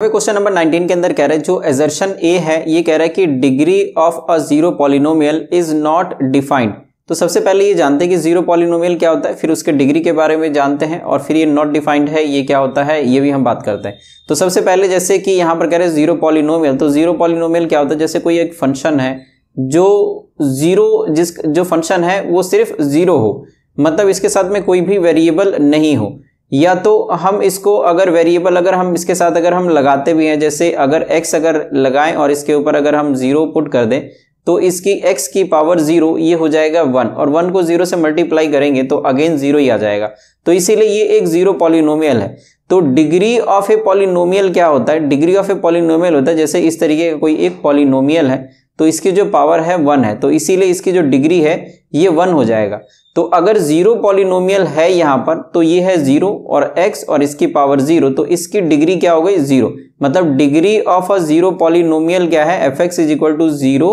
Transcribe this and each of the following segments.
Question number 19 के अंदर कह रहा है जो एजर्शन ए है ये कह रहा है कि degree of a zero polynomial is not defined. तो सबसे पहले ये जानते हैं कि जीरो पॉलिनोमियल क्या होता है, फिर उसके डिग्री के बारे में जानते हैं और फिर ये नॉट डिफाइंड है ये क्या होता है ये भी हम बात करते हैं। तो सबसे पहले जैसे कि यहाँ पर कह रहे हैं जीरो पॉलिनोमियल, तो जीरो पॉलिनोमियल क्या होता है, जैसे कोई एक फंक्शन है जो जो फंक्शन है वो सिर्फ जीरो हो, मतलब इसके साथ में कोई भी वेरिएबल नहीं हो, या तो हम इसको अगर वेरिएबल अगर हम इसके साथ अगर हम लगाते भी हैं, जैसे अगर x अगर लगाएं और इसके ऊपर अगर हम 0 पुट कर दें तो इसकी x की पावर 0 ये हो जाएगा 1 और 1 को 0 से मल्टीप्लाई करेंगे तो अगेन 0 ही आ जाएगा। तो इसीलिए ये एक जीरो पॉलिनोमियल है। तो डिग्री ऑफ ए पॉलिनोमियल क्या होता है, डिग्री ऑफ ए पॉलिनोमियल होता है जैसे इस तरीके का कोई एक पॉलिनोमियल है तो इसकी जो पावर है 1 है, तो इसीलिए इसकी जो डिग्री है ये 1 हो जाएगा। तो अगर जीरो पॉलिनोमियल है यहाँ पर तो ये है 0 और x और इसकी पावर 0, तो इसकी डिग्री क्या हो गई 0, मतलब degree of a zero polynomial क्या है fx is equal to 0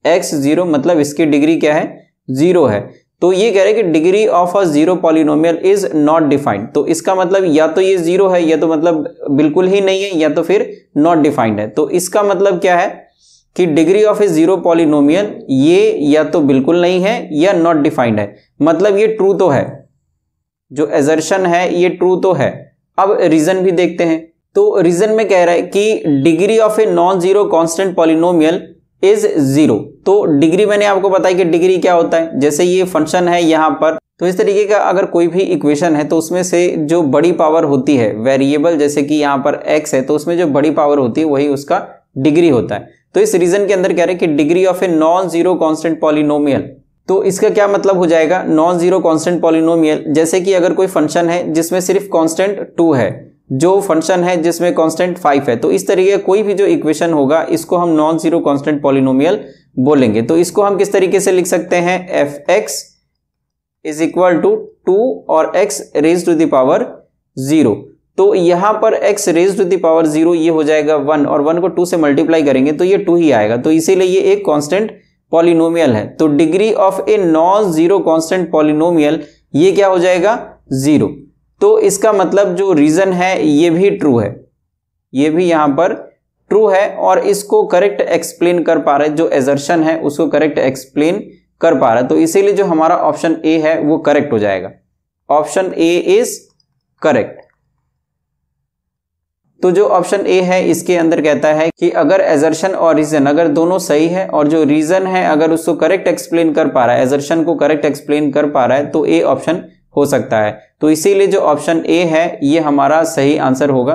x 0, मतलब इसकी डिग्री क्या है 0 है। तो ये कह रहे हैं कि degree of a zero polynomial is not defined, तो इसका मतलब या तो ये 0 है या तो मतलब बिल्कुल ही नहीं है या तो फिर नॉट डिफाइंड है। तो इसका मतलब क्या है कि degree of A zero polynomial ये या तो बिल्कुल नहीं है या नॉट डिफाइंड है, मतलब ये ट्रू तो है, जो एजर्शन है ये ट्रू तो है। अब रीजन भी देखते हैं। तो रीजन में कह रहा है कि degree of a non zero constant polynomial is 0। तो डिग्री मैंने आपको बताया कि डिग्री क्या होता है, जैसे ये फंक्शन है यहाँ पर, तो इस तरीके का अगर कोई भी इक्वेशन है तो उसमें से जो बड़ी पावर होती है वेरिएबल, जैसे कि यहाँ पर x है तो उसमें जो बड़ी पावर होती है वही उसका डिग्री होता है। तो इस रीजन के अंदर कह रहे हैं कि degree of a non zero constant polynomial, तो इसका क्या मतलब हो जाएगा नॉन जीरो कांस्टेंट पॉलिनोमियल, जैसे कि अगर कोई फंक्शन है जिसमें सिर्फ कांस्टेंट 2 है, जो फंक्शन है जिसमें कांस्टेंट 5 है, तो इस तरीके कोई भी जो इक्वेशन होगा इसको हम नॉन जीरो कांस्टेंट पॉलिनोमियल बोलेंगे। तो इसको हम किस तरीके से लिख सकते हैं, fx इज इक्वल टू 2 और x raise to the power 0। तो यहां पर x raise to the power 0 ये हो जाएगा 1 और 1 को 2 से मल्टीप्लाई करेंगे तो ये 2 ही आएगा, तो इसीलिए ये एक कांस्टेंट पॉलिनोमियल है। तो degree of a non zero constant polynomial ये क्या हो जाएगा 0। तो इसका मतलब जो रीजन है ये भी ट्रू है, ये भी यहां पर ट्रू है और इसको करेक्ट एक्सप्लेन कर पा रहा है, जो एजर्शन है उसको करेक्ट एक्सप्लेन कर पा रहा है। तो इसीलिए जो हमारा ऑप्शन ए है वो करेक्ट हो जाएगा, ऑप्शन ए इज करेक्ट। तो जो ऑप्शन ए है इसके अंदर कहता है कि अगर एजर्शन और रीजन अगर दोनों सही है और जो रीजन है अगर उसको करेक्ट एक्सप्लेन कर पा रहा है, एजर्शन को करेक्ट एक्सप्लेन कर पा रहा है, तो ए ऑप्शन हो सकता है। तो इसीलिए जो ऑप्शन ए है ये हमारा सही आंसर होगा।